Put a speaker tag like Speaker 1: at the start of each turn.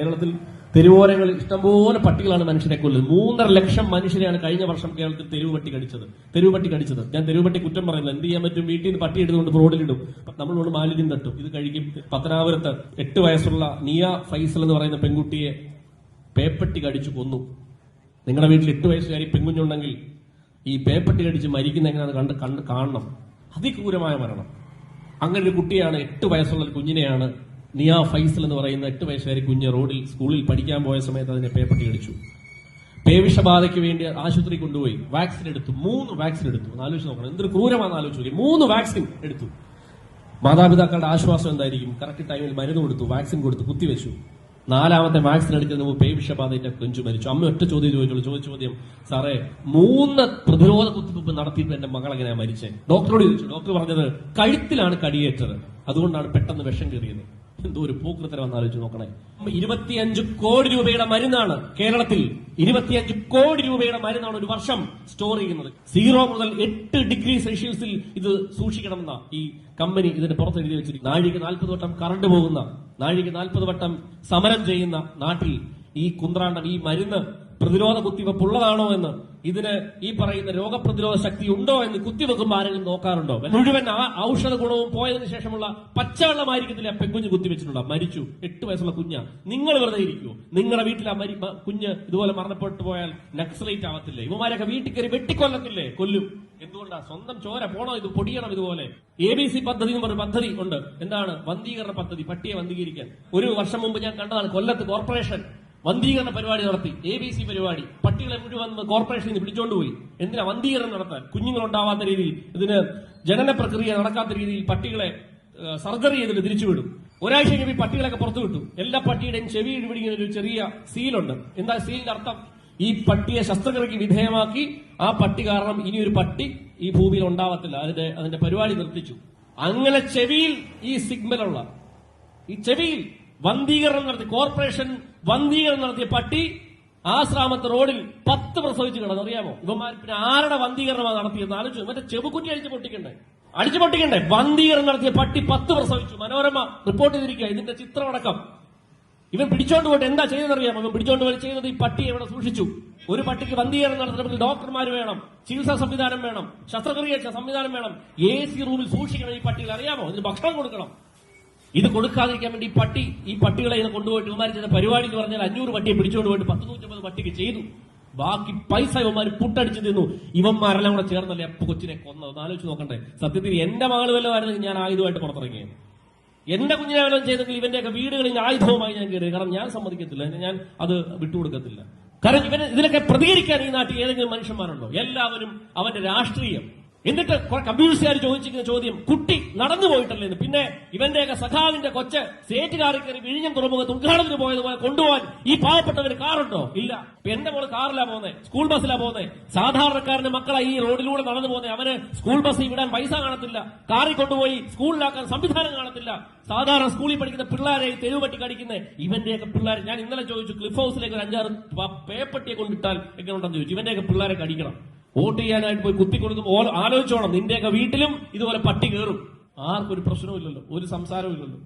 Speaker 1: കേരളത്തിൽ തെരുവോരങ്ങളിൽ ഇഷ്ടംപോലെ പട്ടികളാണ് മനുഷ്യരെ കൊല്ലുന്നത്. 3.5 ലക്ഷം മനുഷ്യരെയാണ് കഴിഞ്ഞ വർഷം കേരളത്തിൽ തെരുവ് പട്ടി കടിച്ചത്. ഞാൻ തെരുവ് പട്ടി കുറ്റം പറയുന്നത്. എന്ത് ചെയ്യാൻ പറ്റും? വീട്ടിൽ നിന്ന് പട്ടി എടുത്തുകൊണ്ട് റോഡിലിടും, നമ്മളോട് മാലിന്യം തട്ടും, ഇത് കഴിക്കും. പത്തനാപുരത്ത് 8 വയസ്സുള്ള നിയ ഫൈസൽ എന്ന് പറയുന്ന പെൺകുട്ടിയെ പേപ്പട്ടി കടിച്ചു കൊന്നു. നിങ്ങളുടെ വീട്ടിൽ 8 വയസ്സുകാരി പെൺകുഞ്ഞുണ്ടെങ്കിൽ ഈ പേപ്പട്ടി കടിച്ച് മരിക്കുന്ന എങ്ങനെയാണ് കണ്ട് കാണണം. അതിക്രൂരമായ മരണം. അങ്ങനെ ഒരു കുട്ടിയാണ്, 8 വയസ്സുള്ള ഒരു കുഞ്ഞിനെയാണ് നിയ ഫൈസൽ എന്ന് പറയുന്ന 8 വയസ്സുകാരി കുഞ്ഞ് റോഡിൽ സ്കൂളിൽ പഠിക്കാൻ പോയ സമയത്ത് അതിനെ പേപ്പട്ടി കടിച്ചു. പേവിഷബാധയ്ക്ക് വേണ്ടി ആശുപത്രി കൊണ്ടുപോയി, വാക്സിൻ എടുത്തു. 3 വാക്സിൻ എടുത്തു. ആലോചിച്ച് നോക്കണം, എന്തൊരു ക്രൂരമാണെന്ന് ആലോചിച്ച് നോക്കി. 3 വാക്സിൻ എടുത്തു. മാതാപിതാക്കളുടെ ആശ്വാസം എന്തായിരിക്കും? കറക്റ്റ് ടൈമിൽ മരുന്ന് കൊടുത്തു, വാക്സിൻ കൊടുത്തു, കുത്തിവെച്ചു. 4ാമത്തെ വാക്സിൻ എടുക്കുന്നതിന് മുമ്പ് പേവിഷബാധയുടെ കുഞ്ചു മരിച്ചു. അമ്മ ഒറ്റ ചോദ്യം ചോദിച്ച ചോദ്യം, സാറേ 3 പ്രതിരോധ കുത്തിവെപ്പ് നടത്തിയിട്ട് എന്റെ മകൾ എങ്ങനെയാ മരിച്ചേ? ഡോക്ടറോട് ചോദിച്ചു. ഡോക്ടർ പറഞ്ഞത് കഴുത്തിലാണ് കടിയേറ്റത്, അതുകൊണ്ടാണ് പെട്ടെന്ന് വിഷം കയറിയത്. എന്തോ ഒരു പൂക്കൃത്തരം വന്ന് ആലോചിച്ച് നോക്കണേ. 25 കോടി രൂപയുടെ മരുന്നാണ് കേരളത്തിൽ, 25 കോടി രൂപയുടെ മരുന്നാണ് ഒരു വർഷം സ്റ്റോർ ചെയ്യുന്നത്. 0 മുതൽ 8 ഡിഗ്രി സെൽഷ്യസിൽ ഇത് സൂക്ഷിക്കണമെന്ന ഈ കമ്പനി ഇതിന് പുറത്ത് എഴുതി വെച്ചിരിക്കുന്നു. നാഴിക 40 വട്ടം കറണ്ട് പോകുന്ന, നാഴിക 40 വട്ടം സമരം ചെയ്യുന്ന നാട്ടിൽ ഈ കുന്ത്രാണ്ടം, ഈ മരുന്ന് പ്രതിരോധ കുത്തിവെപ്പ് ഉള്ളതാണോ എന്ന്, ഇതിന് ഈ പറയുന്ന രോഗപ്രതിരോധ ശക്തി ഉണ്ടോ എന്ന് കുത്തിവെക്കുമ്പോൾ ആരെങ്കിലും നോക്കാറുണ്ടോ? മുഴുവൻ ആ ഔഷധ ഗുണവും പോയതിനു ശേഷമുള്ള പച്ചവെള്ളമായിരിക്കത്തില്ല പെൺകുഞ്ഞ് കുത്തിവെച്ചിട്ടുണ്ടോ? മരിച്ചു. 8 വയസ്സുള്ള കുഞ്ഞാ. നിങ്ങൾ വെറുതെ ഇരിക്കുമോ? നിങ്ങളുടെ വീട്ടിൽ ആ കുഞ്ഞ് ഇതുപോലെ മരണപ്പെട്ടു പോയാൽ നക്സലൈറ്റ് ആവത്തില്ലേ? ഇവന്മാരൊക്കെ വീട്ടിൽ കയറി വെട്ടിക്കൊല്ലത്തില്ലേ? കൊല്ലും. എന്തുകൊണ്ടാ? സ്വന്തം ചോര പോണോ? ഇത് പൊടിയണം. ഇതുപോലെ ABC പദ്ധതി എന്ന് പറഞ്ഞ പദ്ധതി ഉണ്ട്. എന്താണ്? വന്ധീകരണ പദ്ധതി, പട്ടിയെ വന്ധീകരിക്കാൻ. ഒരു വർഷം മുമ്പ് ഞാൻ കണ്ടതാണ്. കൊല്ലത്ത് കോർപ്പറേഷൻ വന്ധീകരണ പരിപാടി നടത്തി. ABC പരിപാടി. പട്ടികളെ മുഴുവൻ കോർപ്പറേഷനിൽ നിന്ന് പിടിച്ചോണ്ടുപോയി. എന്തിനാ? വന്ധീകരണം നടത്താൻ. കുഞ്ഞുങ്ങളുണ്ടാവാത്ത രീതിയിൽ, ഇതിന് ജനന പ്രക്രിയ നടക്കാത്ത രീതിയിൽ പട്ടികളെ സർജറി ചെയ്തിട്ട് തിരിച്ചുവിടും. ഒരാഴ്ച കഴിഞ്ഞ് പട്ടികളൊക്കെ പുറത്തു വിട്ടു. എല്ലാ പട്ടിയുടെയും ചെവി പിടിക്കുന്ന ഒരു ചെറിയ സീലുണ്ട്. എന്താ സീലിന്റെ അർത്ഥം? ഈ പട്ടിയെ ശസ്ത്രക്രിയക്ക് വിധേയമാക്കി ആ പട്ടി കാരണം ഇനി ഒരു പട്ടി ഈ ഭൂമിയിൽ ഉണ്ടാവത്തില്ല. അതിന്റെ പരിപാടി നിർത്തിച്ചു. അങ്ങനെ ചെവിയിൽ ഈ സിഗ്നലുള്ള, ഈ ചെവിയിൽ വന്ധീകരണം നടത്തി, കോർപ്പറേഷൻ വന്ധീകരണം നടത്തിയ പട്ടി ആശ്രാമത്ത് റോഡിൽ 10 പ്രസവിച്ച് കിടന്നു. അറിയാമോ? ഇവന്മാർ പിന്നെ ആരുടെ വന്ധീകരണമാണ് നടത്തിയെന്ന് ആലോചിച്ചു. മറ്റേ ചെവുകുറ്റി അടിച്ചു പൊട്ടിക്കണ്ടേ? വന്ധീകരണം നടത്തിയ പട്ടി 10 പ്രസവിച്ചു. മനോരമ റിപ്പോർട്ട് ചെയ്തിരിക്കുക. ഇതിന്റെ ചിത്രമടക്കം. ഇവൻ പിടിച്ചോണ്ട് പോയിട്ട് എന്താ ചെയ്തതെന്നറിയാമോ? ഇവൻ പിടിച്ചോണ്ട് പോയി ചെയ്തത് ഈ പട്ടിയെ ഇവിടെ സൂക്ഷിച്ചു. ഒരു പട്ടിക്ക് വന്ധീകരണം നടത്തണമെങ്കിൽ ഡോക്ടർമാർ വേണം, ചികിത്സാ സംവിധാനം വേണം, ശസ്ത്രക്രിയ സംവിധാനം വേണം. AC റൂമിൽ സൂക്ഷിക്കണം ഈ പട്ടികൾ. അറിയാമോ? ഇതിന് ഭക്ഷണം കൊടുക്കണം. ഇത് കൊടുക്കാതിരിക്കാൻ വേണ്ടി ഈ പട്ടികളെ ഇത് കൊണ്ടുപോയിട്ട് ഇവന്മാർ ചെയ്ത പരിപാടി എന്ന് പറഞ്ഞാൽ 500 പട്ടിയെ പിടിച്ചുകൊണ്ട് പോയിട്ട് 150 പട്ടിക്ക് ചെയ്തു. ബാക്കി പൈസ ഇവന്മാർ പുട്ടടിച്ചു തിന്നു. ഇവന്മാരെല്ലാം കൂടെ ചേർന്നല്ലേ അപ്പൊ കൊച്ചിനെ കൊന്നത്. ആലോചിച്ച് നോക്കണ്ടേ? സത്യത്തിൽ എന്റെ മകള് വല്ലതായിരുന്നെങ്കിൽ ഞാൻ ആയുധമായിട്ട് പുറത്തിറങ്ങിയത്. എന്റെ കുഞ്ഞിനെ വല്ലതും ചെയ്തെങ്കിൽ ഇവന്റെയൊക്കെ വീടുകളിൽ ആയുധവുമായി ഞാൻ കയറി. കാരണം ഞാൻ സമ്മതിക്കത്തില്ല, ഞാൻ അത് വിട്ടുകൊടുക്കത്തില്ല. കാരണം ഇതിനൊക്കെ പ്രതികരിക്കാൻ ഈ നാട്ടിൽ ഏതെങ്കിലും മനുഷ്യന്മാരുണ്ടോ? എല്ലാവരും അവന്റെ രാഷ്ട്രീയം. എന്നിട്ട് കമ്മ്യൂണിസ്റ്റുകാർ ചോദിച്ചിരിക്കുന്ന ചോദ്യം, കുട്ടി നടന്നു പോയിട്ടല്ലേ എന്ന്. പിന്നെ ഇവന്റെയൊക്കെ സഖാവിന്റെ കൊച്ച് സേറ്റ് കാറിൽ കയറി വിഴിഞ്ഞം തുറമുഖത്ത് ഉദ്ഘാടനത്തിന് പോയതുപോലെ കൊണ്ടുപോകാൻ ഈ പാവപ്പെട്ടവന് കാറുണ്ടോ? ഇല്ല. എന്റെ മോള് കാറിലാ പോകുന്നത്, സ്കൂൾ ബസ്സിലാ പോകുന്നത്. സാധാരണക്കാരന്റെ മക്കളെ ഈ റോഡിലൂടെ നടന്നു പോകുന്നത്. അവന് സ്കൂൾ ബസ്സിൽ വിടാൻ പൈസ കാണത്തില്ല, കാറിൽ കൊണ്ടുപോയി സ്കൂളിലാക്കാൻ സംവിധാനം കാണത്തില്ല. സാധാരണ സ്കൂളിൽ പഠിക്കുന്ന പിള്ളേരെ തെരുവ് പട്ടി കടിക്കുന്നത് ഇവന്റെയൊക്കെ പിള്ളേർ. ഞാൻ ഇന്നലെ ചോദിച്ചു, ക്ലിഫ് ഹൗസിലേക്ക് ഒരു 5-6 പേപ്പട്ടിയെ കൊണ്ടിട്ടാൽ എങ്ങനെയുണ്ടെന്ന് ചോദിച്ചു. ഇവന്റെയൊക്കെ പിള്ളേരെ കടിക്കണം. വോട്ട് ചെയ്യാനായിട്ട് പോയി കുത്തി കൊടുക്കും. ആലോചിച്ചോണം, നിന്റെയൊക്കെ വീട്ടിലും ഇതുപോലെ പട്ടി കയറും. ആർക്കൊരു പ്രശ്നവും ഇല്ലല്ലോ, ഒരു സംസാരവും ഇല്ലല്ലോ.